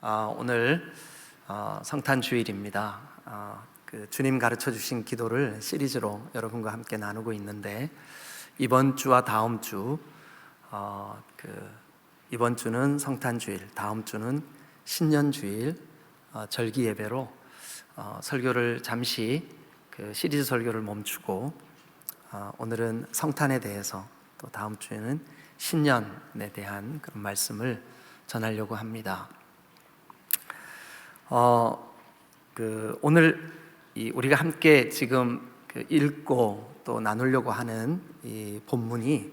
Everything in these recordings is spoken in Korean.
오늘 성탄 주일입니다. 주님 가르쳐 주신 기도를 시리즈로 여러분과 함께 나누고 있는데, 이번 주와 다음 주, 이번 주는 성탄 주일, 다음 주는 신년 주일, 절기 예배로 설교를 잠시 시리즈 설교를 멈추고 오늘은 성탄에 대해서, 또 다음 주에는 신년에 대한 그런 말씀을 전하려고 합니다. 오늘 우리가 함께 지금 읽고 또 나누려고 하는 이 본문이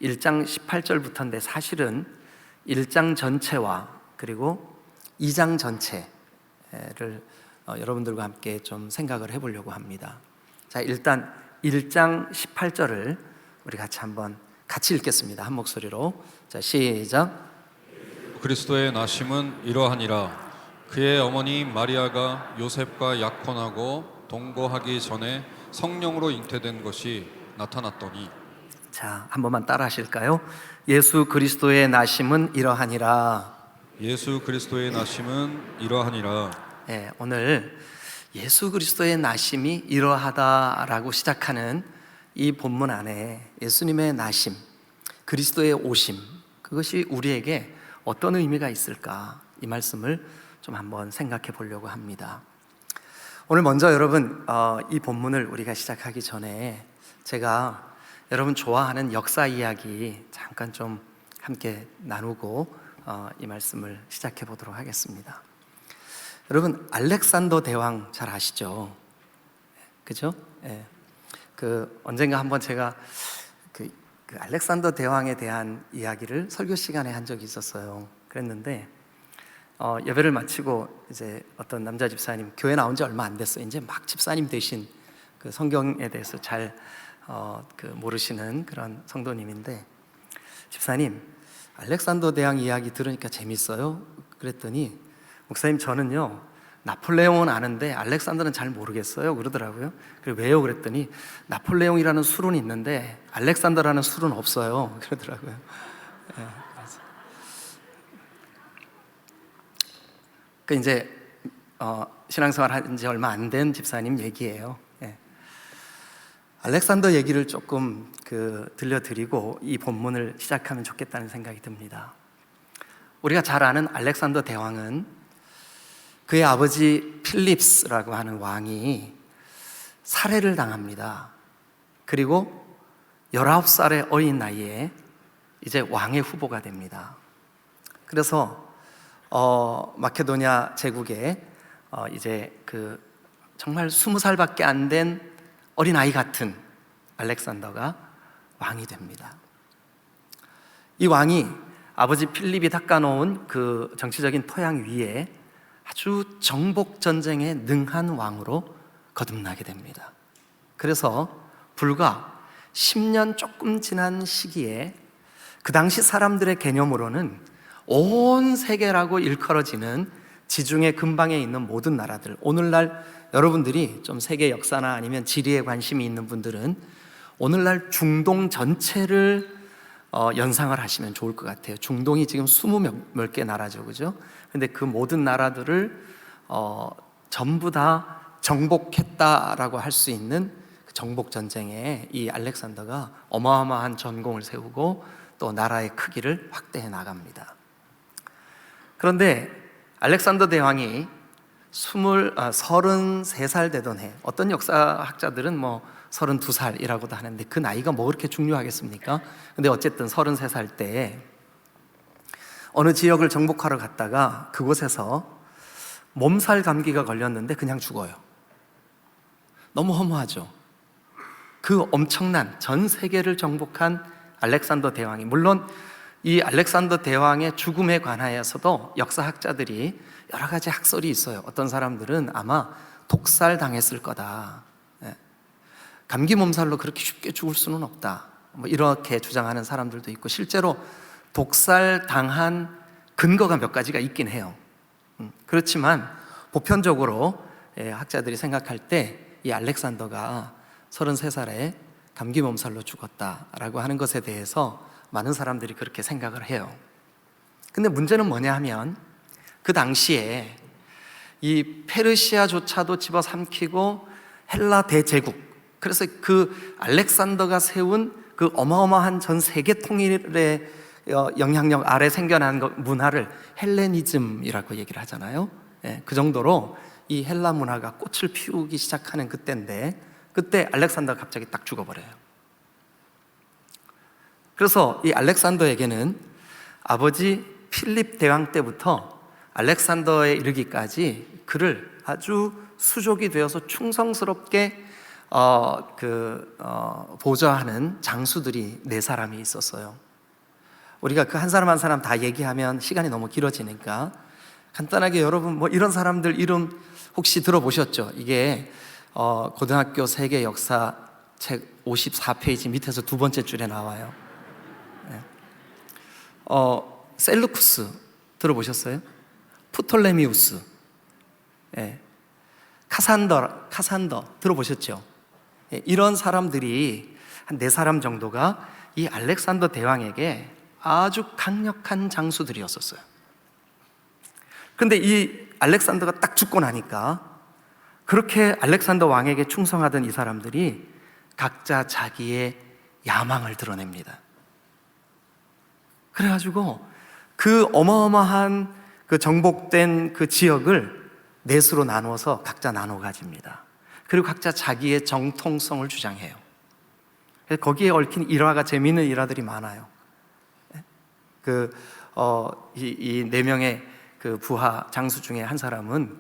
1장 18절부터인데, 사실은 1장 전체와 그리고 2장 전체를 여러분들과 함께 좀 생각을 해보려고 합니다. 자, 일단 1장 18절을 우리 같이 읽겠습니다. 한 목소리로. 자, 시작. 그리스도의 나심은 이러하니라. 그의 어머니 마리아가 요셉과 약혼하고 동거하기 전에 성령으로 잉태된 것이 나타났더니. 자, 한 번만 따라 하실까요? 예수 그리스도의 나심은 이러하니라. 예수 그리스도의 나심은 이러하니라. 네, 오늘 예수 그리스도의 나심이 이러하다라고 시작하는 이 본문 안에 예수님의 나심, 그리스도의 오심, 그것이 우리에게 어떤 의미가 있을까, 이 말씀을 좀 한번 생각해 보려고 합니다. 오늘 먼저 여러분, 이 본문을 우리가 시작하기 전에 제가 여러분 좋아하는 역사 이야기 잠깐 좀 함께 나누고 이 말씀을 시작해 보도록 하겠습니다. 여러분, 알렉산더 대왕 잘 아시죠? 그죠? 예. 언젠가 한번 제가 그 알렉산더 대왕에 대한 이야기를 설교 시간에 한 적이 있었어요. 그랬는데 예배를 마치고 이제 어떤 남자 집사님, 교회 나온 지 얼마 안 됐어요. 이제 막 집사님 되신, 성경에 대해서 잘 모르시는 그런 성도님인데, 집사님, 알렉산더 대왕 이야기 들으니까 재밌어요. 그랬더니, 목사님, 저는요 나폴레옹은 아는데 알렉산더는 잘 모르겠어요, 그러더라고요. 그래서 왜요? 그랬더니 나폴레옹이라는 술은 있는데 알렉산더라는 술은 없어요, 그러더라고요. 네, 이제 신앙생활 한 지 얼마 안 된 집사님 얘기예요. 네. 알렉산더 얘기를 조금 들려드리고 이 본문을 시작하면 좋겠다는 생각이 듭니다. 우리가 잘 아는 알렉산더 대왕은 그의 아버지 필립스라고 하는 왕이 살해를 당합니다. 그리고 19살의 어린 나이에 이제 왕의 후보가 됩니다. 그래서 마케도니아 제국에 이제 정말 20살밖에 안 된 어린아이 같은 알렉산더가 왕이 됩니다. 이 왕이 아버지 필립이 닦아놓은 그 정치적인 토양 위에 아주 정복 전쟁에 능한 왕으로 거듭나게 됩니다. 그래서 불과 10년 조금 지난 시기에 그 당시 사람들의 개념으로는 온 세계라고 일컬어지는 지중해 근방에 있는 모든 나라들, 오늘날 여러분들이 좀 세계 역사나 아니면 지리에 관심이 있는 분들은 오늘날 중동 전체를 연상을 하시면 좋을 것 같아요. 중동이 지금 20몇 개 나라죠, 그죠? 근데 그 모든 나라들을 전부 다 정복했다라고 할 수 있는 그 정복 전쟁에 이 알렉산더가 어마어마한 전공을 세우고 또 나라의 크기를 확대해 나갑니다. 그런데 알렉산더 대왕이 33살 되던 해, 어떤 역사학자들은 32살이라고도 하는데 그 나이가 뭐 그렇게 중요하겠습니까? 근데 어쨌든 33살 때에 어느 지역을 정복하러 갔다가 그곳에서 몸살 감기가 걸렸는데 그냥 죽어요. 너무 허무하죠. 그 엄청난 전 세계를 정복한 알렉산더 대왕이, 물론 이 알렉산더 대왕의 죽음에 관하여서도 역사학자들이 여러 가지 학설이 있어요. 어떤 사람들은 아마 독살 당했을 거다, 감기 몸살로 그렇게 쉽게 죽을 수는 없다, 이렇게 주장하는 사람들도 있고, 실제로 독살 당한 근거가 몇 가지가 있긴 해요. 그렇지만 보편적으로 학자들이 생각할 때 이 알렉산더가 33살에 감기 몸살로 죽었다라고 하는 것에 대해서 많은 사람들이 그렇게 생각을 해요. 근데 문제는 뭐냐 하면 그 당시에 이 페르시아조차도 집어삼키고 헬라 대제국, 그래서 그 알렉산더가 세운 그 어마어마한 전 세계 통일의 영향력 아래 생겨난 문화를 헬레니즘이라고 얘기를 하잖아요. 그 정도로 이 헬라 문화가 꽃을 피우기 시작하는 그때인데, 그때 알렉산더가 갑자기 딱 죽어버려요. 그래서 이 알렉산더에게는 아버지 필립 대왕 때부터 알렉산더에 이르기까지 그를 아주 수족이 되어서 충성스럽게 보좌하는 장수들이 4사람이 있었어요. 우리가 그 한 사람 한 사람 다 얘기하면 시간이 너무 길어지니까 간단하게 여러분 뭐 이런 사람들 이름 혹시 들어보셨죠? 이게 고등학교 세계 역사 책 54페이지 밑에서 2번째 줄에 나와요. 셀루쿠스 들어보셨어요? 프톨레미우스, 카산더 들어보셨죠? 이런 사람들이 한 4사람 정도가 이 알렉산더 대왕에게 아주 강력한 장수들이었었어요. 그런데 이 알렉산더가 딱 죽고 나니까 그렇게 알렉산더 왕에게 충성하던 이 사람들이 각자 자기의 야망을 드러냅니다. 그래가지고 그 어마어마한 그 정복된 그 지역을 4수로 나누어서 각자 나눠 가집니다. 그리고 각자 자기의 정통성을 주장해요. 거기에 얽힌 일화가 재미있는 일화들이 많아요. 이 4명의 그 부하 장수 중에 한 사람은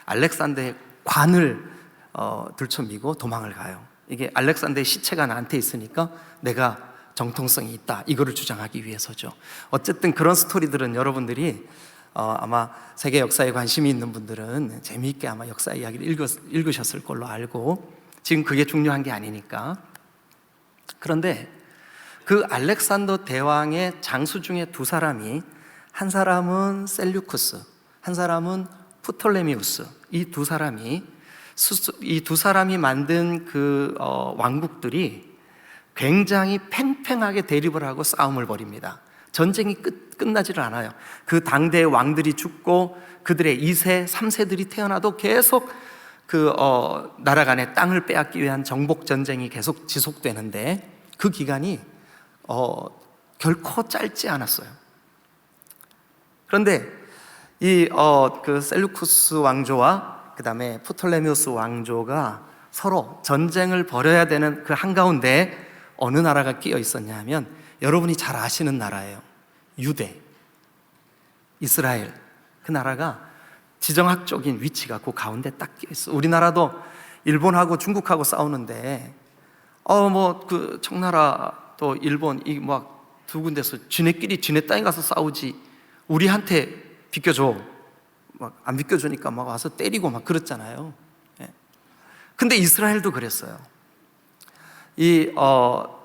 알렉산더의 관을 들쳐미고 도망을 가요. 이게 알렉산더의 시체가 나한테 있으니까 내가 정통성이 있다, 이거를 주장하기 위해서죠. 어쨌든 그런 스토리들은 여러분들이 아마 세계 역사에 관심이 있는 분들은 재미있게 아마 역사 이야기를 읽으셨을 걸로 알고, 지금 그게 중요한 게 아니니까. 그런데 그 알렉산더 대왕의 장수 중에 2사람이, 한 사람은 셀류쿠스, 한 사람은 프톨레미우스, 이 2사람이 만든 그 왕국들이 굉장히 팽팽하게 대립을 하고 싸움을 벌입니다. 전쟁이 끝나지를 않아요. 그 당대의 왕들이 죽고 그들의 2세, 3세들이 태어나도 계속 나라 간의 땅을 빼앗기 위한 정복 전쟁이 계속 지속되는데, 그 기간이 결코 짧지 않았어요. 그런데 그 셀루쿠스 왕조와 그 다음에 프톨레미우스 왕조가 서로 전쟁을 벌여야 되는 그 한가운데 어느 나라가 끼어 있었냐 하면, 여러분이 잘 아시는 나라예요. 유대, 이스라엘. 그 나라가 지정학적인 위치가 그 가운데 딱 끼어 있어. 우리나라도 일본하고 중국하고 싸우는데 그 청나라 또 일본 이 막 두 군데서 지네끼리 지네 땅에 가서 싸우지, 우리한테 비켜줘 막 안 비켜주니까 막 와서 때리고 막 그랬잖아요. 근데 이스라엘도 그랬어요. 이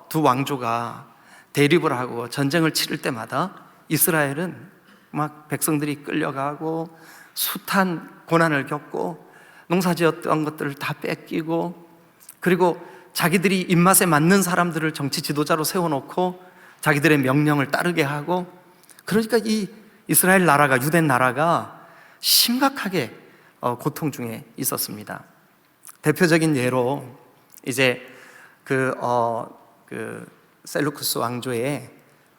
2 왕조가 대립을 하고 전쟁을 치를 때마다 이스라엘은 막 백성들이 끌려가고 숱한 고난을 겪고 농사지었던 것들을 다 뺏기고, 그리고 자기들이 입맛에 맞는 사람들을 정치 지도자로 세워놓고 자기들의 명령을 따르게 하고, 그러니까 이 이스라엘 나라가, 유대 나라가 심각하게 고통 중에 있었습니다. 대표적인 예로 이제 그 셀루쿠스 왕조의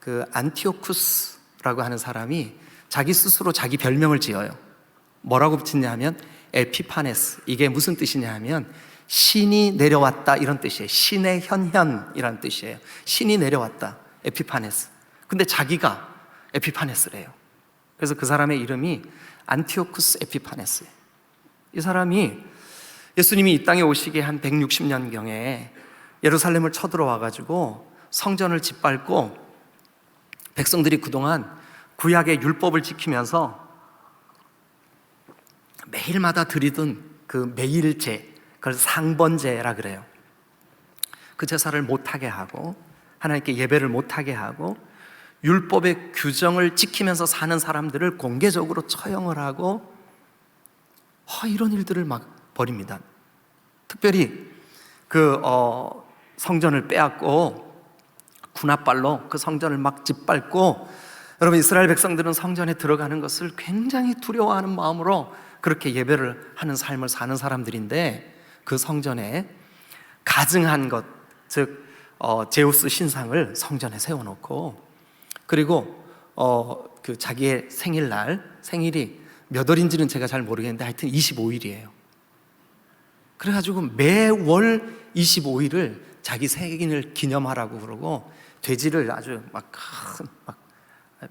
그 안티오쿠스라고 하는 사람이 자기 스스로 자기 별명을 지어요. 뭐라고 짓냐 하면 에피파네스. 이게 무슨 뜻이냐 하면 신이 내려왔다, 이런 뜻이에요. 신의 현현이라는 뜻이에요. 신이 내려왔다, 에피파네스. 근데 자기가 에피파네스래요. 그래서 그 사람의 이름이 안티오쿠스 에피파네스예요. 이 사람이 예수님이 이 땅에 오시기 한 160년경에 예루살렘을 쳐들어와 가지고 성전을 짓밟고, 백성들이 그동안 구약의 율법을 지키면서 매일마다 드리던 그 매일제, 그걸 상번제라 그래요. 그 제사를 못하게 하고 하나님께 예배를 못하게 하고 율법의 규정을 지키면서 사는 사람들을 공개적으로 처형을 하고 이런 일들을 막 벌입니다. 특별히 그 성전을 빼앗고 군합발로 그 성전을 막 짓밟고 여러분, 이스라엘 백성들은 성전에 들어가는 것을 굉장히 두려워하는 마음으로 그렇게 예배를 하는 삶을 사는 사람들인데, 그 성전에 가증한 것, 즉 제우스 신상을 성전에 세워놓고, 그리고 그 자기의 생일이 몇 월인지는 제가 잘 모르겠는데 하여튼 25일이에요. 그래가지고 매월 25일을 자기 생일을 기념하라고 그러고, 돼지를 아주 막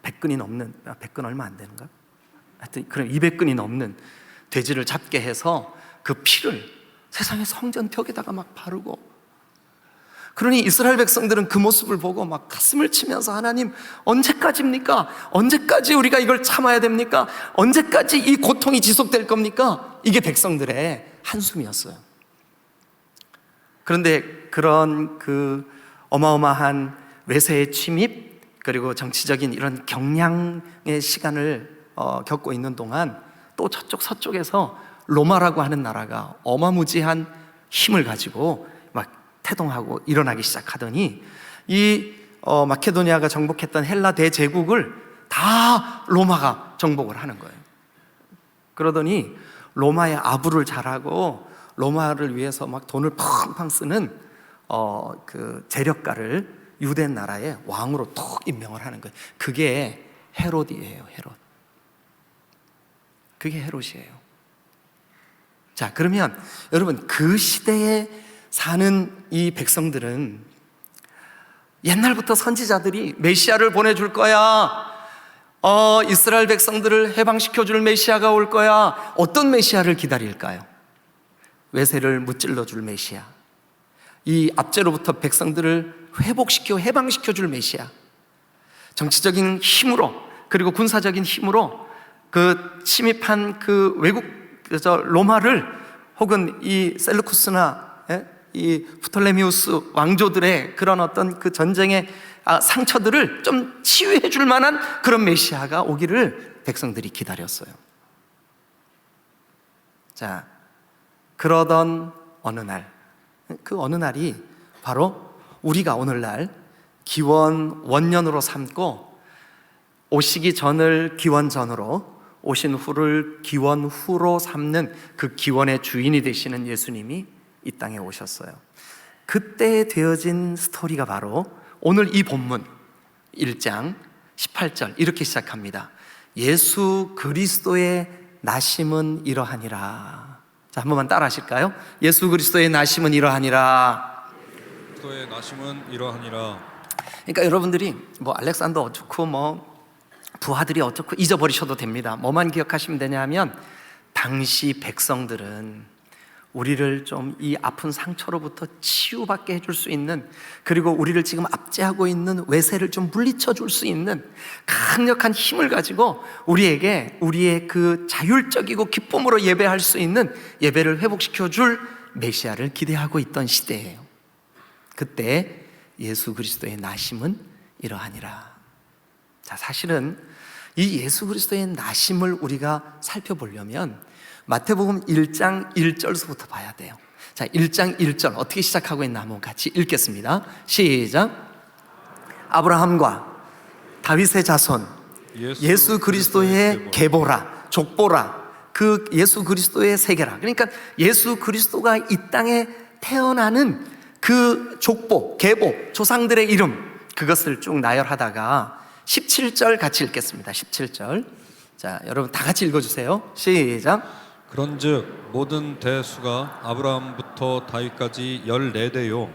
100근이 넘는, 100근 얼마 안 되는가? 하여튼 그럼 200근이 넘는 돼지를 잡게 해서 그 피를 세상의 성전 벽에다가 막 바르고, 그러니 이스라엘 백성들은 그 모습을 보고 막 가슴을 치면서, 하나님, 언제까지입니까? 언제까지 우리가 이걸 참아야 됩니까? 언제까지 이 고통이 지속될 겁니까? 이게 백성들의 한숨이었어요. 그런데 그런 그 어마어마한 외세의 침입, 그리고 정치적인 이런 경량의 시간을 겪고 있는 동안, 또 저쪽 서쪽에서 로마라고 하는 나라가 어마무지한 힘을 가지고 막 태동하고 일어나기 시작하더니, 이 마케도니아가 정복했던 헬라 대제국을 다 로마가 정복을 하는 거예요. 그러더니 로마의 아부를 잘하고 로마를 위해서 막 돈을 팡팡 쓰는 그 재력가를 유대 나라의 왕으로 톡 임명을 하는 거예요. 그게 헤롯이에요. 헤롯. 그게 헤롯이에요. 자, 그러면 여러분, 그 시대에 사는 이 백성들은 옛날부터 선지자들이 메시아를 보내줄 거야, 이스라엘 백성들을 해방시켜줄 메시아가 올 거야. 어떤 메시아를 기다릴까요? 외세를 무찔러줄 메시아, 이 압제로부터 백성들을 회복시켜 해방시켜줄 메시아, 정치적인 힘으로 그리고 군사적인 힘으로 그 침입한 그 외국 로마를, 혹은 이 셀루쿠스나 이 프톨레미우스 왕조들의 그런 어떤 그 전쟁의 상처들을 좀 치유해 줄 만한 그런 메시아가 오기를 백성들이 기다렸어요. 자, 그러던 어느 날, 그 어느 날이 바로 우리가 오늘날 기원 원년으로 삼고, 오시기 전을 기원 전으로, 오신 후를 기원 후로 삼는 그 기원의 주인이 되시는 예수님이 이 땅에 오셨어요. 그때 되어진 스토리가 바로 오늘 이 본문 1장 18절 이렇게 시작합니다. 예수 그리스도의 나심은 이러하니라. 자, 한 번만 따라 하실까요? 예수 그리스도의 나심은 이러하니라. 그리스도의 나심은 이러하니라. 그러니까 여러분들이 뭐 알렉산더 어쩌고 뭐 부하들이 어쩌고 잊어버리셔도 됩니다. 뭐만 기억하시면 되냐 하면, 당시 백성들은 우리를 좀 이 아픈 상처로부터 치유받게 해줄 수 있는, 그리고 우리를 지금 압제하고 있는 외세를 좀 물리쳐 줄 수 있는 강력한 힘을 가지고 우리에게 우리의 그 자율적이고 기쁨으로 예배할 수 있는, 예배를 회복시켜 줄 메시아를 기대하고 있던 시대예요. 그때 예수 그리스도의 나심은 이러하니라. 자, 사실은 이 예수 그리스도의 나심을 우리가 살펴보려면 마태복음 1장 1절서부터 봐야 돼요. 자, 1장 1절 어떻게 시작하고 있나 한번 같이 읽겠습니다. 시작. 아브라함과 다윗의 자손 예수 그리스도의 계보라, 족보라, 그 예수 그리스도의 세계라. 그러니까 예수 그리스도가 이 땅에 태어나는 그 족보, 계보, 조상들의 이름, 그것을 쭉 나열하다가 17절 같이 읽겠습니다. 17절. 자, 여러분 다 같이 읽어주세요. 시작. 그런즉 모든 대수가 아브라함부터 다윗까지 14대요,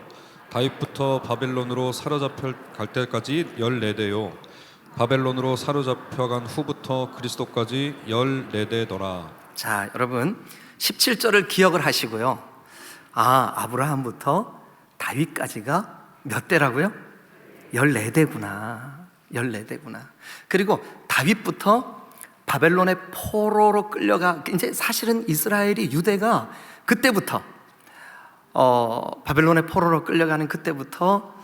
다윗부터 바벨론으로 사로잡혀 갈 때까지 14대요, 바벨론으로 사로잡혀간 후부터 그리스도까지 14대더라. 자, 여러분 17절을 기억을 하시고요. 아브라함부터 다윗까지가 몇 대라고요? 14대구나. 14대구나. 그리고 다윗부터 바벨론의 포로로 끌려가, 이제 사실은 이스라엘이, 유대가 그때부터 바벨론의 포로로 끌려가는 그때부터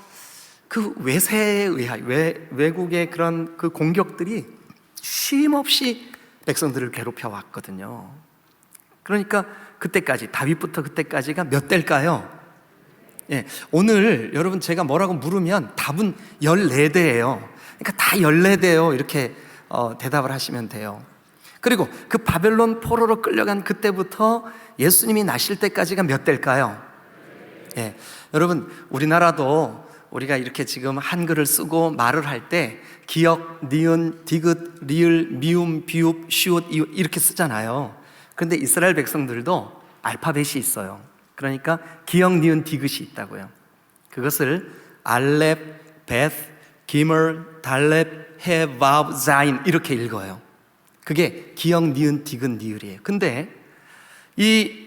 그 외세에 의한 외국의 그런 그 공격들이 쉼없이 백성들을 괴롭혀 왔거든요. 그러니까 그때까지, 다윗부터 그때까지가 몇 대일까요? 오늘 여러분 제가 뭐라고 물으면 답은 14대예요. 그러니까 다 14대요 이렇게 대답을 하시면 돼요. 그리고 그 바벨론 포로로 끌려간 그때부터 예수님이 나실 때까지가 몇 대일까요? 예, 여러분 우리나라도 우리가 이렇게 지금 한글을 쓰고 말을 할 때 기역, 니은, 디귿, 리을, 미음, 비읍, 시옷, 이웃 이렇게 쓰잖아요. 그런데 이스라엘 백성들도 알파벳이 있어요. 그러니까 기역, 니은, 디귿이 있다고요. 그것을 알렙, 베스, 기멀, 달렙, 해, 와브, 자인 이렇게 읽어요. 그게 기역, 니은, 디귿, 리을이에요. 근데 이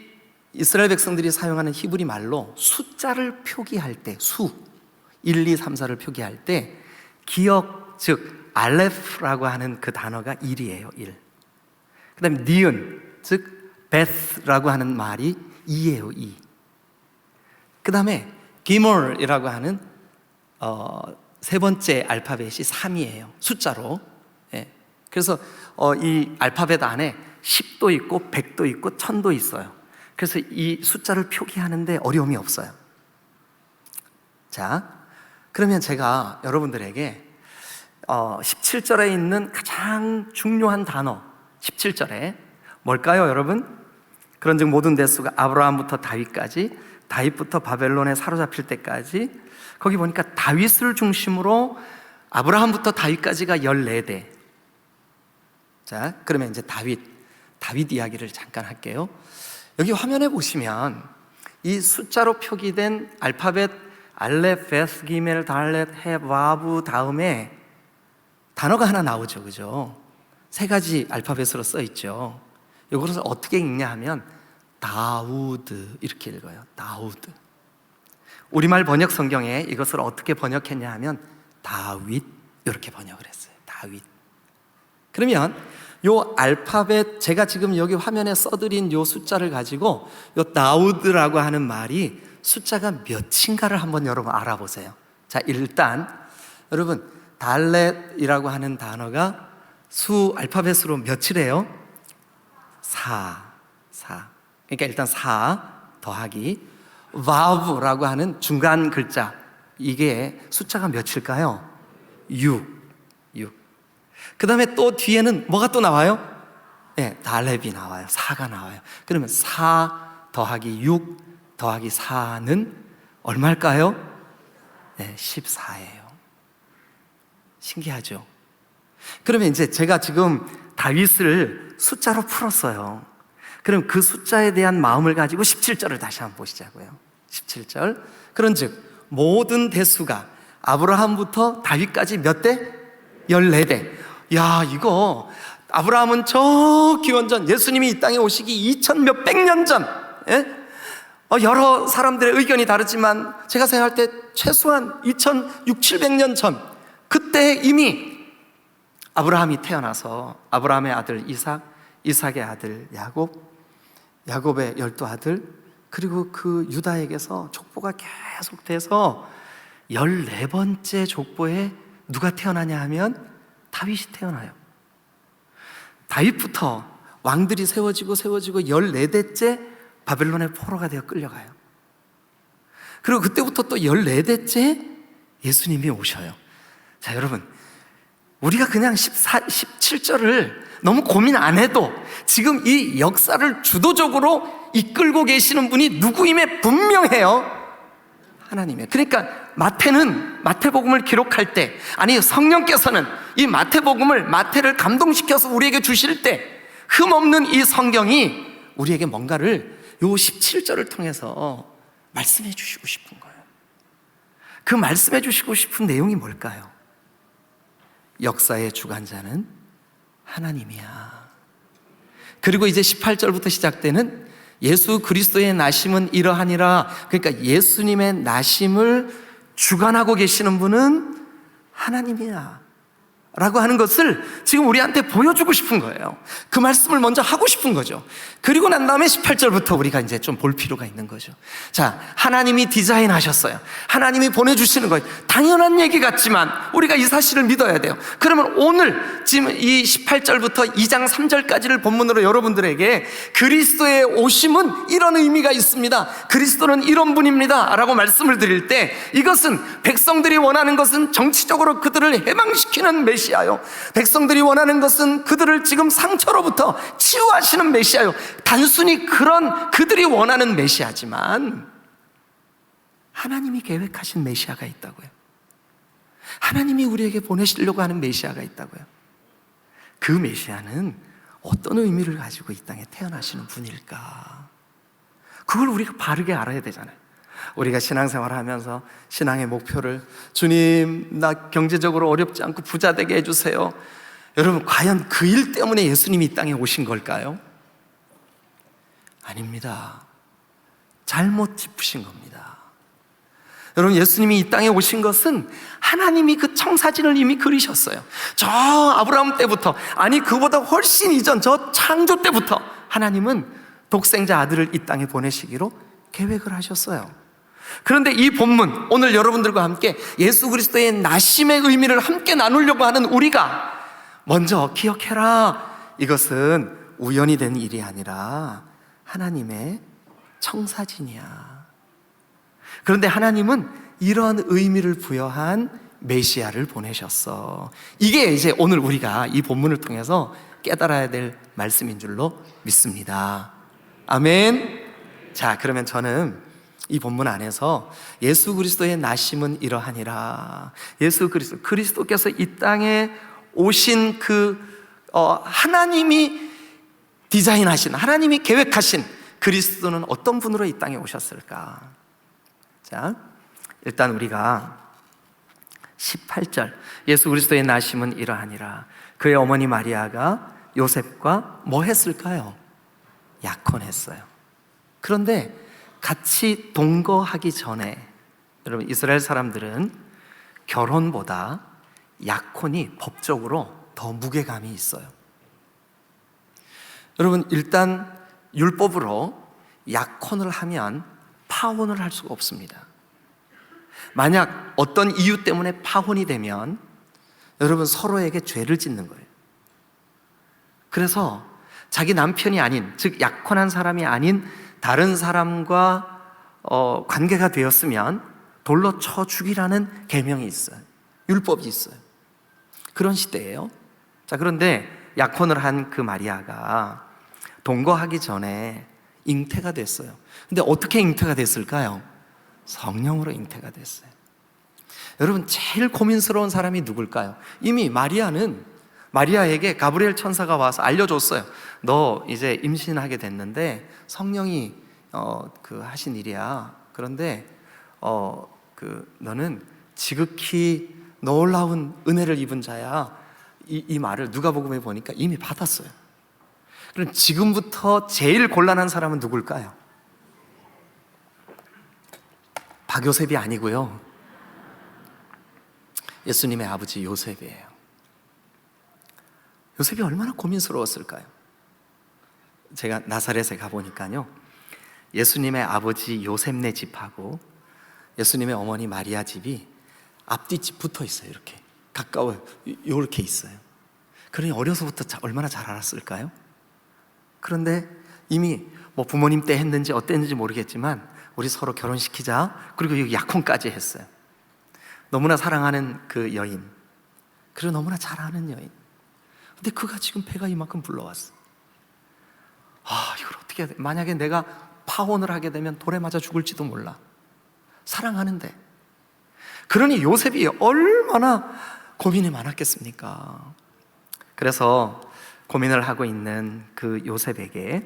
이스라엘 백성들이 사용하는 히브리 말로 숫자를 표기할 때 수 1, 2, 3, 4를 표기할 때 기역 즉 알레프라고 하는 그 단어가 1이에요. 1. 그 다음에 니은 즉 베스라고 하는 말이 2예요. 2. 그 다음에 기몰이라고 하는 세 번째 알파벳이 3이에요. 숫자로. 예. 그래서 이 알파벳 안에 10도 있고 100도 있고 1000도 있어요. 그래서 이 숫자를 표기하는데 어려움이 없어요. 자, 그러면 제가 여러분들에게 17절에 있는 가장 중요한 단어 17절에 뭘까요, 여러분? 그런즉 모든 대수가 아브라함부터 다윗까지, 다윗부터 바벨론에 사로잡힐 때까지, 거기 보니까 다윗을 중심으로 아브라함부터 다윗까지가 14대. 자, 그러면 이제 다윗 이야기를 잠깐 할게요. 여기 화면에 보시면 이 숫자로 표기된 알파벳 알렙, 베스, 기멜, 달렛, 해, 와브 다음에 단어가 하나 나오죠, 그죠? 3가지 알파벳으로 써 있죠. 이것을 어떻게 읽냐 하면 다우드 이렇게 읽어요. 다우드. 우리말 번역 성경에 이것을 어떻게 번역했냐 하면 다윗 이렇게 번역을 했어요. 다윗. 그러면 요 알파벳 제가 지금 여기 화면에 써드린 요 숫자를 가지고 요 다우드라고 하는 말이 숫자가 몇인가를 한번 여러분 알아보세요. 자, 일단 여러분 달렛이라고 하는 단어가 수 알파벳으로 몇이래요? 4. 그러니까 일단 4 더하기 와브라고 하는 중간 글자, 이게 숫자가 몇일까요? 6. 그 다음에 또 뒤에는 뭐가 또 나와요? 네, 달렙이 나와요. 4가 나와요. 그러면 4 더하기 6 더하기 4는 얼마일까요? 네, 14예요. 신기하죠? 그러면 이제 제가 지금 다윗을 숫자로 풀었어요. 그럼 그 숫자에 대한 마음을 가지고 17절을 다시 한번 보시자고요. 17절. 그런즉 모든 대수가 아브라함부터 다윗까지 몇 대? 14대. 야, 이거 아브라함은 저 기원전 예수님이 이 땅에 오시기 2000 몇백 년 전, 예? 여러 사람들의 의견이 다르지만 제가 생각할 때 최소한 2600, 700년 전, 그때 이미 아브라함이 태어나서 아브라함의 아들 이삭, 이삭의 아들 야곱, 야곱의 12아들, 그리고 그 유다에게서 족보가 계속돼서 14번째 족보에 누가 태어나냐 하면 다윗이 태어나요. 다윗부터 왕들이 세워지고 14대째 바벨론의 포로가 되어 끌려가요. 그리고 그때부터 또 14대째 예수님이 오셔요. 자, 여러분, 우리가 그냥 17절을 너무 고민 안 해도 지금 이 역사를 주도적으로 이끌고 계시는 분이 누구임에 분명해요. 하나님이에요. 그러니까 마태복음을 기록할 때, 아니 성령께서는 이 마태를 감동시켜서 우리에게 주실 때 흠없는 이 성경이 우리에게 뭔가를 요 17절을 통해서 말씀해 주시고 싶은 거예요. 그 말씀해 주시고 싶은 내용이 뭘까요? 역사의 주관자는 하나님이야. 그리고 이제 18절부터 시작되는 예수 그리스도의 나심은 이러하니라. 그러니까 예수님의 나심을 주관하고 계시는 분은 하나님이야. 라고 하는 것을 지금 우리한테 보여주고 싶은 거예요. 그 말씀을 먼저 하고 싶은 거죠. 그리고 난 다음에 18절부터 우리가 이제 좀 볼 필요가 있는 거죠. 자, 하나님이 디자인하셨어요. 하나님이 보내주시는 거예요. 당연한 얘기 같지만 우리가 이 사실을 믿어야 돼요. 그러면 오늘 지금 이 18절부터 2장 3절까지를 본문으로 여러분들에게 그리스도의 오심은 이런 의미가 있습니다, 그리스도는 이런 분입니다 라고 말씀을 드릴 때, 이것은 백성들이 원하는 것은 정치적으로 그들을 해방시키는 메시아요, 백성들이 원하는 것은 그들을 지금 상처로부터 치유하시는 메시아요. 단순히 그런 그들이 원하는 메시아지만 하나님이 계획하신 메시아가 있다고요. 하나님이 우리에게 보내시려고 하는 메시아가 있다고요. 그 메시아는 어떤 의미를 가지고 이 땅에 태어나시는 분일까? 그걸 우리가 바르게 알아야 되잖아요. 우리가 신앙생활을 하면서 신앙의 목표를, 주님 나 경제적으로 어렵지 않고 부자 되게 해주세요. 여러분, 과연 그 일 때문에 예수님이 이 땅에 오신 걸까요? 아닙니다. 잘못 짚으신 겁니다. 여러분, 예수님이 이 땅에 오신 것은 하나님이 그 청사진을 이미 그리셨어요. 저 아브라함 때부터, 아니 그보다 훨씬 이전 저 창조 때부터 하나님은 독생자 아들을 이 땅에 보내시기로 계획을 하셨어요. 그런데 이 본문, 오늘 여러분들과 함께 예수 그리스도의 나심의 의미를 함께 나누려고 하는 우리가 먼저 기억해라, 이것은 우연히 된 일이 아니라 하나님의 청사진이야. 그런데 하나님은 이런 의미를 부여한 메시아를 보내셨어. 이게 이제 오늘 우리가 이 본문을 통해서 깨달아야 될 말씀인 줄로 믿습니다. 아멘. 자, 그러면 저는 이 본문 안에서 예수 그리스도의 나심은 이러하니라, 예수 그리스도께서 이 땅에 오신 하나님이 디자인하신, 하나님이 계획하신 그리스도는 어떤 분으로 이 땅에 오셨을까? 자, 일단 우리가 18절, 예수 그리스도의 나심은 이러하니라, 그의 어머니 마리아가 요셉과 뭐 했을까요? 약혼했어요. 그런데 같이 동거하기 전에, 여러분 이스라엘 사람들은 결혼보다 약혼이 법적으로 더 무게감이 있어요. 여러분, 일단 율법으로 약혼을 하면 파혼을 할 수가 없습니다. 만약 어떤 이유 때문에 파혼이 되면 여러분 서로에게 죄를 짓는 거예요. 그래서 자기 남편이 아닌, 즉 약혼한 사람이 아닌 다른 사람과 관계가 되었으면 돌로 쳐 죽이라는 계명이 있어요. 율법이 있어요. 그런 시대예요. 자, 그런데 약혼을 한 그 마리아가 동거하기 전에 잉태가 됐어요. 근데 어떻게 잉태가 됐을까요? 성령으로 잉태가 됐어요. 여러분, 제일 고민스러운 사람이 누굴까요? 이미 마리아에게 가브리엘 천사가 와서 알려줬어요. 너 이제 임신하게 됐는데 성령이 하신 일이야. 그런데 너는 지극히 놀라운 은혜를 입은 자야. 이 말을 누가복음에 보니까 이미 받았어요. 그럼 지금부터 제일 곤란한 사람은 누굴까요? 박요셉이 아니고요, 예수님의 아버지 요셉이에요. 요셉이 얼마나 고민스러웠을까요? 제가 나사렛에 가보니까요, 예수님의 아버지 요셉네 집하고 예수님의 어머니 마리아 집이 앞뒤집 붙어 있어요. 이렇게 가까워요. 이렇게 있어요. 그러니 어려서부터 얼마나 잘 알았을까요? 그런데 이미 뭐 부모님 때 했는지 어땠는지 모르겠지만 우리 서로 결혼시키자, 그리고 여기 약혼까지 했어요. 너무나 사랑하는 그 여인, 그리고 너무나 잘 아는 여인. 근데 그가 지금 배가 이만큼 불러왔어. 이걸 어떻게 해야 돼? 만약에 내가 파혼을 하게 되면 돌에 맞아 죽을지도 몰라. 사랑하는데. 그러니 요셉이 얼마나 고민이 많았겠습니까? 그래서 고민을 하고 있는 그 요셉에게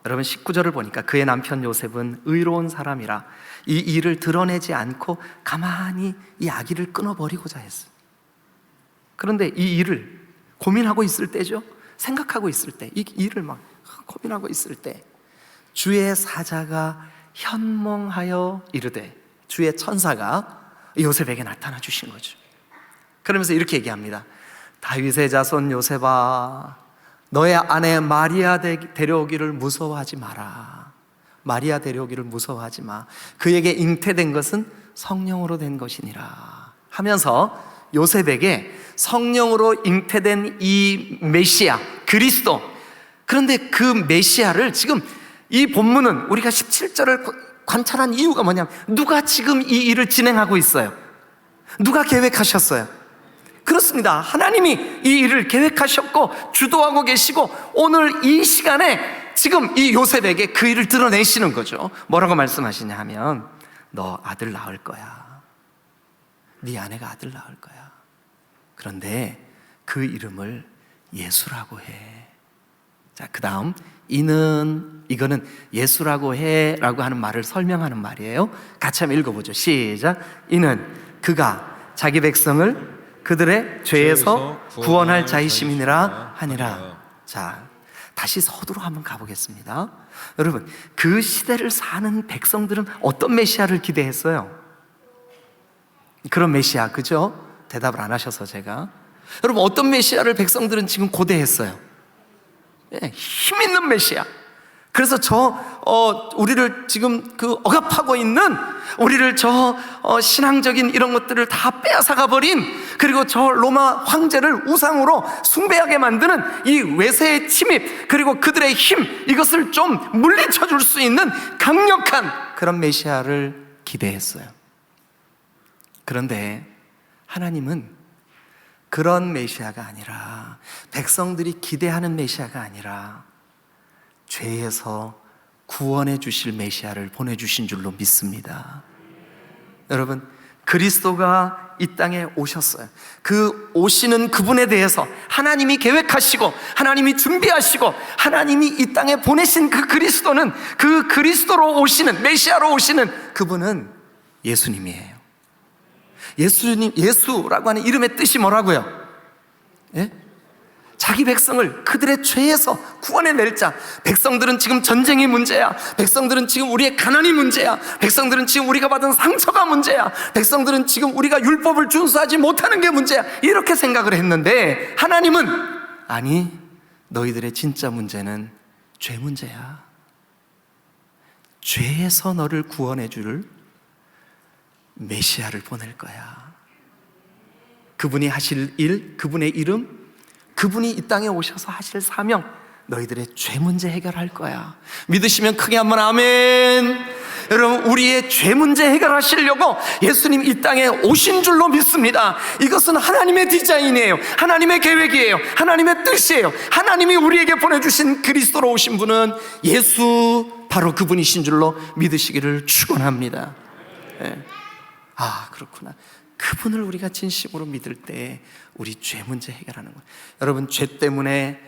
여러분 19절을 보니까 그의 남편 요셉은 의로운 사람이라 이 일을 드러내지 않고 가만히 이 아기를 끊어버리고자 했어요. 그런데 이 일을 고민하고 있을 때죠, 생각하고 있을 때, 이 일을 막 고민하고 있을 때 주의 사자가 현몽하여 이르되, 주의 천사가 요셉에게 나타나 주신 거죠. 그러면서 이렇게 얘기합니다. 다윗의 자손 요셉아, 너의 아내 마리아 데려오기를 무서워하지 마라. 마리아 데려오기를 무서워하지 마. 그에게 잉태된 것은 성령으로 된 것이니라 하면서 요셉에게 성령으로 잉태된 이 메시아 그리스도, 그런데 그 메시아를 지금 이 본문은 우리가 17절을 관찰한 이유가 뭐냐면, 누가 지금 이 일을 진행하고 있어요? 누가 계획하셨어요? 그렇습니다. 하나님이 이 일을 계획하셨고 주도하고 계시고, 오늘 이 시간에 지금 이 요셉에게 그 일을 드러내시는 거죠. 뭐라고 말씀하시냐 하면, 너 아들 낳을 거야. 네 아내가 아들 낳을 거야. 그런데 그 이름을 예수라고 해. 자, 그 다음 이거는 예수라고 해 라고 하는 말을 설명하는 말이에요. 같이 한번 읽어보죠. 시작. 이는 그가 자기 백성을 그들의 죄에서 구원할 자이심이니라 하니라. 자, 다시 서두로 한번 가보겠습니다. 여러분, 그 시대를 사는 백성들은 어떤 메시아를 기대했어요? 그런 메시아, 그죠? 대답을 안 하셔서 제가, 여러분, 어떤 메시아를 백성들은 지금 고대했어요? 힘 있는 메시아. 그래서 우리를 지금 억압하고 있는, 우리를 신앙적인 이런 것들을 다 빼앗아가 버린, 그리고 로마 황제를 우상으로 숭배하게 만드는 이 외세의 침입, 그리고 그들의 힘, 이것을 좀 물리쳐 줄 수 있는 강력한 그런 메시아를 기대했어요. 그런데 하나님은 그런 메시아가 아니라, 백성들이 기대하는 메시아가 아니라 죄에서 구원해 주실 메시아를 보내주신 줄로 믿습니다. 여러분, 그리스도가 이 땅에 오셨어요. 그 오시는 그분에 대해서 하나님이 계획하시고 하나님이 준비하시고 하나님이 이 땅에 보내신 그 그리스도는, 그 그리스도로 오시는, 메시아로 오시는 그분은 예수님이에요. 예수라고 하는 이름의 뜻이 뭐라고요? 예? 자기 백성을 그들의 죄에서 구원해낼 자. 백성들은 지금 전쟁이 문제야. 백성들은 지금 우리의 가난이 문제야. 백성들은 지금 우리가 받은 상처가 문제야. 백성들은 지금 우리가 율법을 준수하지 못하는 게 문제야. 이렇게 생각을 했는데, 하나님은 아니, 너희들의 진짜 문제는 죄 문제야. 죄에서 너를 구원해 줄 메시아를 보낼 거야. 그분이 하실 일, 그분의 이름, 그분이 이 땅에 오셔서 하실 사명, 너희들의 죄 문제 해결할 거야. 믿으시면 크게 한번 아멘. 여러분, 우리의 죄 문제 해결하시려고 예수님 이 땅에 오신 줄로 믿습니다. 이것은 하나님의 디자인이에요. 하나님의 계획이에요. 하나님의 뜻이에요. 하나님이 우리에게 보내주신 그리스도로 오신 분은 예수, 바로 그분이신 줄로 믿으시기를 축원합니다. 네. 아, 그렇구나. 그분을 우리가 진심으로 믿을 때 우리 죄 문제 해결하는 거예요. 여러분, 죄 때문에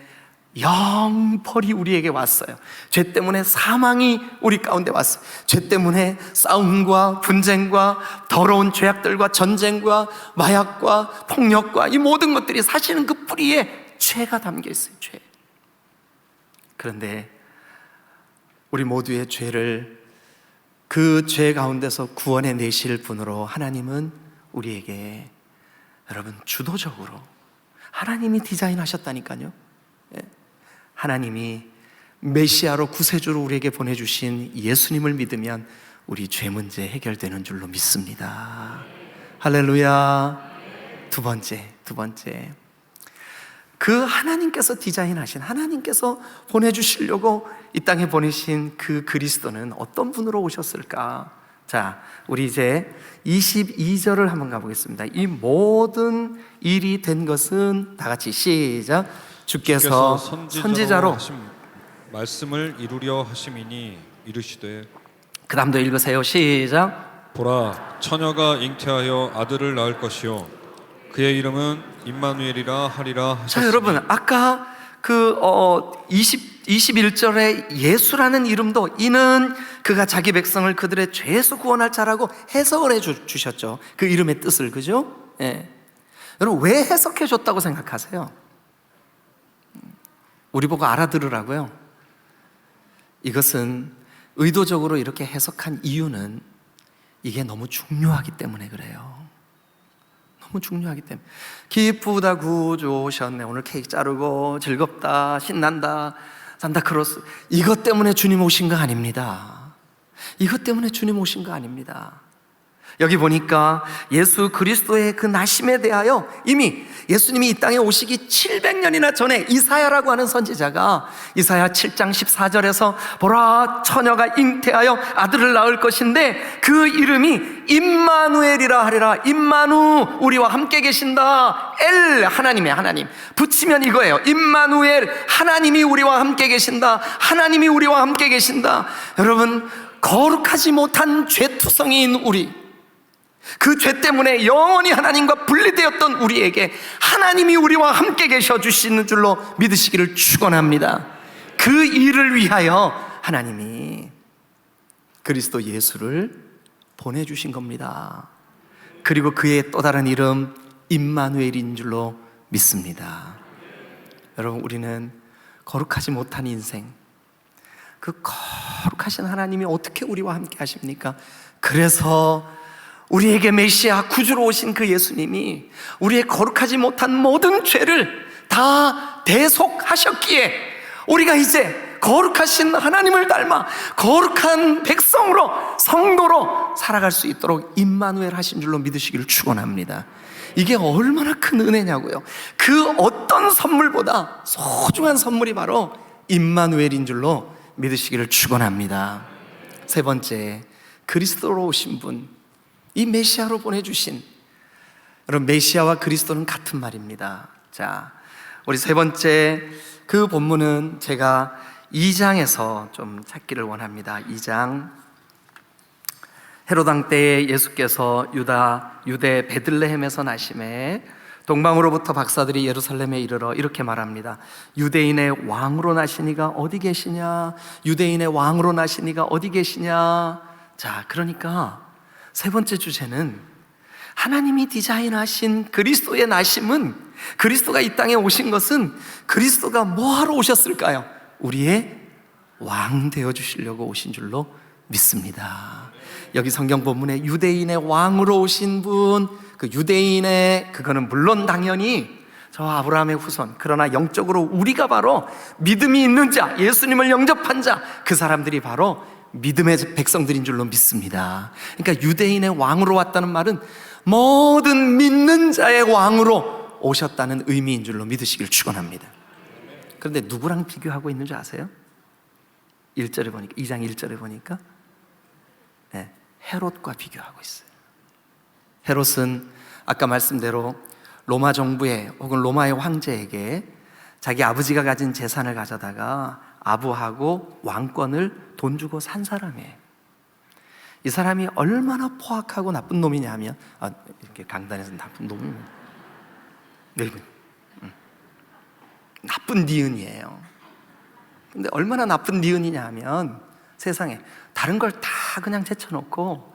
영벌이 우리에게 왔어요. 죄 때문에 사망이 우리 가운데 왔어요. 죄 때문에 싸움과 분쟁과 더러운 죄악들과 전쟁과 마약과 폭력과 이 모든 것들이 사실은 그 뿌리에 죄가 담겨 있어요. 죄. 그런데 우리 모두의 죄를, 그 죄 가운데서 구원해 내실 분으로 하나님은 우리에게, 여러분, 주도적으로 하나님이 디자인하셨다니까요. 하나님이 메시아로 구세주로 우리에게 보내주신 예수님을 믿으면 우리 죄 문제 해결되는 줄로 믿습니다. 할렐루야. 두 번째, 그 하나님께서 디자인하신, 하나님께서 보내주시려고 이 땅에 보내신 그 그리스도는 어떤 분으로 오셨을까? 자, 우리 이제 22절을 한번 가보겠습니다. 이 모든 일이 된 것은, 다 같이 시작. 주께서 선지자로 하신 말씀을 이루려 하심이니 이르시되. 그 다음도 읽으세요. 시작. 보라, 처녀가 잉태하여 아들을 낳을 것이요 그의 이름은 임마누엘이라 하리라 하셨으니. 자, 여러분, 아까 21절에 예수라는 이름도, 이는 그가 자기 백성을 그들의 죄에서 구원할 자라고 해석을 해주셨죠. 그 이름의 뜻을, 그죠? 예. 여러분, 왜 해석해 줬다고 생각하세요? 우리 보고 알아들으라고요? 이것은 의도적으로 이렇게 해석한 이유는 이게 너무 중요하기 때문에 그래요. 너무 너무 중요하기 때문에. 기쁘다 구주 오셨네. 오늘 케이크 자르고 즐겁다, 신난다, 산타크로스. 이것 때문에 주님 오신 거 아닙니다. 이것 때문에 주님 오신 거 아닙니다. 여기 보니까 예수 그리스도의 그 나심에 대하여 이미 예수님이 이 땅에 오시기 700년이나 전에 이사야라고 하는 선지자가 이사야 7장 14절에서 보라 처녀가 잉태하여 아들을 낳을 것인데 그 이름이 임마누엘이라 하리라. 임마누, 우리와 함께 계신다. 엘, 하나님의 하나님. 붙이면 이거예요. 임마누엘, 하나님이 우리와 함께 계신다. 하나님이 우리와 함께 계신다. 여러분, 거룩하지 못한 죄투성이인 우리, 그 죄 때문에 영원히 하나님과 분리되었던 우리에게 하나님이 우리와 함께 계셔 주시는 줄로 믿으시기를 축원합니다. 그 일을 위하여 하나님이 그리스도 예수를 보내주신 겁니다. 그리고 그의 또 다른 이름 임마누엘인 줄로 믿습니다. 여러분, 우리는 거룩하지 못한 인생, 그 거룩하신 하나님이 어떻게 우리와 함께 하십니까? 그래서 우리에게 메시아 구주로 오신 그 예수님이 우리의 거룩하지 못한 모든 죄를 다 대속하셨기에 우리가 이제 거룩하신 하나님을 닮아 거룩한 백성으로, 성도로 살아갈 수 있도록 임마누엘 하신 줄로 믿으시기를 축원합니다. 이게 얼마나 큰 은혜냐고요. 그 어떤 선물보다 소중한 선물이 바로 임마누엘인 줄로 믿으시기를 축원합니다. 세 번째, 그리스도로 오신 분, 이 메시아로 보내주신, 여러분, 메시아와 그리스도는 같은 말입니다. 자, 우리 세 번째 그 본문은 제가 2장에서 좀 찾기를 원합니다. 2장, 헤롯 왕 때에 예수께서 유대 베들레헴에서 나심에 동방으로부터 박사들이 예루살렘에 이르러 이렇게 말합니다. 유대인의 왕으로 나시니가 어디 계시냐? 유대인의 왕으로 나시니가 어디 계시냐? 자, 그러니까 세 번째 주제는 하나님이 디자인하신 그리스도의 나심은, 그리스도가 이 땅에 오신 것은 그리스도가 뭐하러 오셨을까요? 우리의 왕 되어 주시려고 오신 줄로 믿습니다. 여기 성경 본문에 유대인의 왕으로 오신 분, 그 유대인의, 그거는 물론 당연히 저 아브라함의 후손, 그러나 영적으로 우리가 바로 믿음이 있는 자, 예수님을 영접한 자, 그 사람들이 바로 믿음의 백성들인 줄로 믿습니다. 그러니까 유대인의 왕으로 왔다는 말은 모든 믿는 자의 왕으로 오셨다는 의미인 줄로 믿으시길 축원합니다. 그런데 누구랑 비교하고 있는 줄 아세요? 1절에 보니까, 2장 1절에 보니까 헤롯과 비교하고 있어요. 헤롯은 아까 말씀대로 로마 정부에, 혹은 로마의 황제에게 자기 아버지가 가진 재산을 가져다가 아부하고 왕권을 돈 주고 산 사람이에요. 이 사람이 얼마나 포악하고 나쁜 놈이냐 하면, 이렇게 강단에서 나쁜 놈, 나쁜 니은이에요. 근데 얼마나 나쁜 니은이냐 하면 세상에 다른 걸 다 그냥 제쳐놓고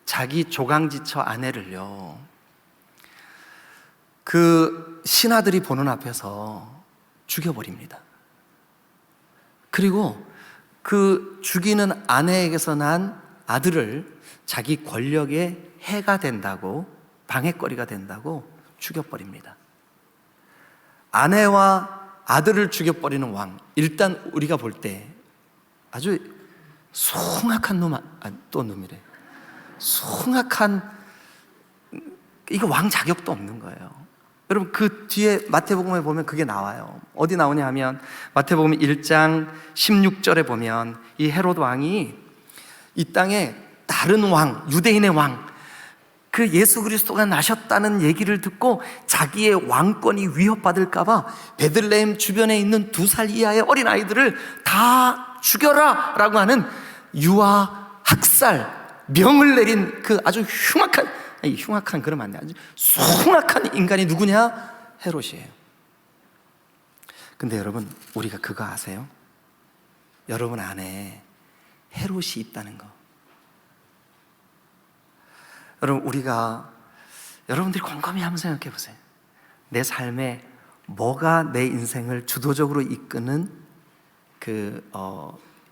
자기 조강지처 아내를요, 그 신하들이 보는 앞에서 죽여버립니다. 그리고 그 죽이는 아내에게서 난 아들을 자기 권력의 해가 된다고, 방해거리가 된다고 죽여버립니다. 아내와 아들을 죽여버리는 왕, 일단 우리가 볼 때 아주 숭악한 놈, 또 놈이래. 숭악한, 이거 왕 자격도 없는 거예요. 여러분, 그 뒤에 마태복음에 보면 그게 나와요. 어디 나오냐 하면 마태복음 1장 16절에 보면 이 헤롯 왕이 이 땅에 다른 왕, 유대인의 왕, 그 예수 그리스도가 나셨다는 얘기를 듣고 자기의 왕권이 위협받을까봐 베들레헴 주변에 있는 2살 이하의 어린아이들을 다 죽여라 라고 하는 유아 학살 명을 내린 그 아주 흉악한 그러면 안 돼, 아주 숭악한 인간이 누구냐? 헤롯이에요. 근데 여러분, 우리가 그거 아세요? 여러분 안에 헤롯이 있다는 거. 여러분, 여러분들이 곰곰이 한번 생각해 보세요. 내 삶에 뭐가 내 인생을 주도적으로 이끄는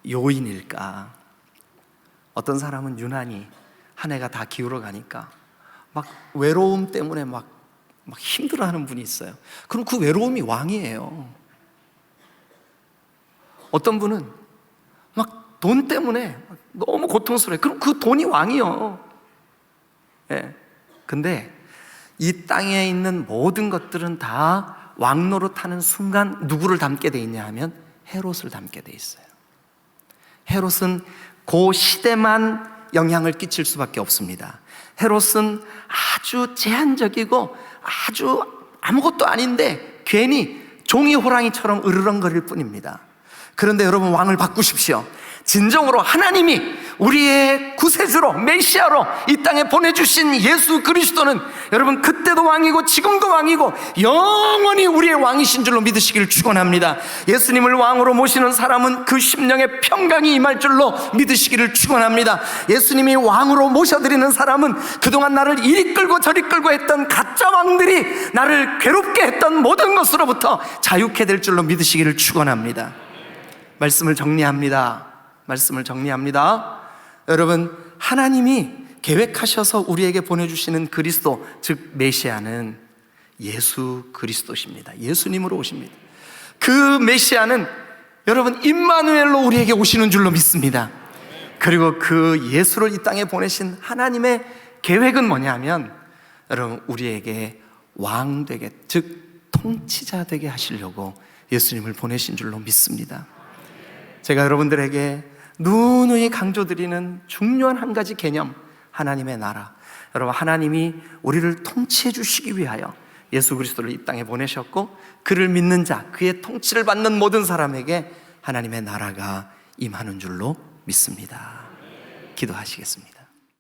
요인일까? 어떤 사람은 유난히 한 해가 다 기울어 가니까 막 외로움 때문에 막 힘들어하는 분이 있어요. 그럼 그 외로움이 왕이에요. 어떤 분은 막 돈 때문에 너무 고통스러워요. 그럼 그 돈이 왕이요. 예. 근데 이 땅에 있는 모든 것들은 다 왕 노릇하는 순간 누구를 닮게 돼 있냐 하면 헤롯을 닮게 돼 있어요. 헤롯은 그 시대만 영향을 끼칠 수밖에 없습니다. 헤롯은 아주 제한적이고 아주 아무것도 아닌데 괜히 종이 호랑이처럼 으르렁거릴 뿐입니다. 그런데 여러분, 왕을 바꾸십시오. 진정으로 하나님이 우리의 구세주로, 메시아로 이 땅에 보내주신 예수 그리스도는 여러분, 그때도 왕이고 지금도 왕이고 영원히 우리의 왕이신 줄로 믿으시기를 축원합니다. 예수님을 왕으로 모시는 사람은 그 심령의 평강이 임할 줄로 믿으시기를 축원합니다. 예수님이 왕으로 모셔드리는 사람은 그동안 나를 이리 끌고 저리 끌고 했던 가짜 왕들이 나를 괴롭게 했던 모든 것으로부터 자유케 될 줄로 믿으시기를 축원합니다. 말씀을 정리합니다. 여러분, 하나님이 계획하셔서 우리에게 보내주시는 그리스도, 즉 메시아는 예수 그리스도십니다. 예수님으로 오십니다. 그 메시아는 여러분 임마누엘로 우리에게 오시는 줄로 믿습니다. 그리고 그 예수를 이 땅에 보내신 하나님의 계획은 뭐냐면 여러분, 우리에게 왕 되게, 즉 통치자 되게 하시려고 예수님을 보내신 줄로 믿습니다. 제가 여러분들에게 누누이 강조드리는 중요한 한 가지 개념, 하나님의 나라. 여러분, 하나님이 우리를 통치해 주시기 위하여 예수 그리스도를 이 땅에 보내셨고, 그를 믿는 자, 그의 통치를 받는 모든 사람에게 하나님의 나라가 임하는 줄로 믿습니다. 기도하시겠습니다.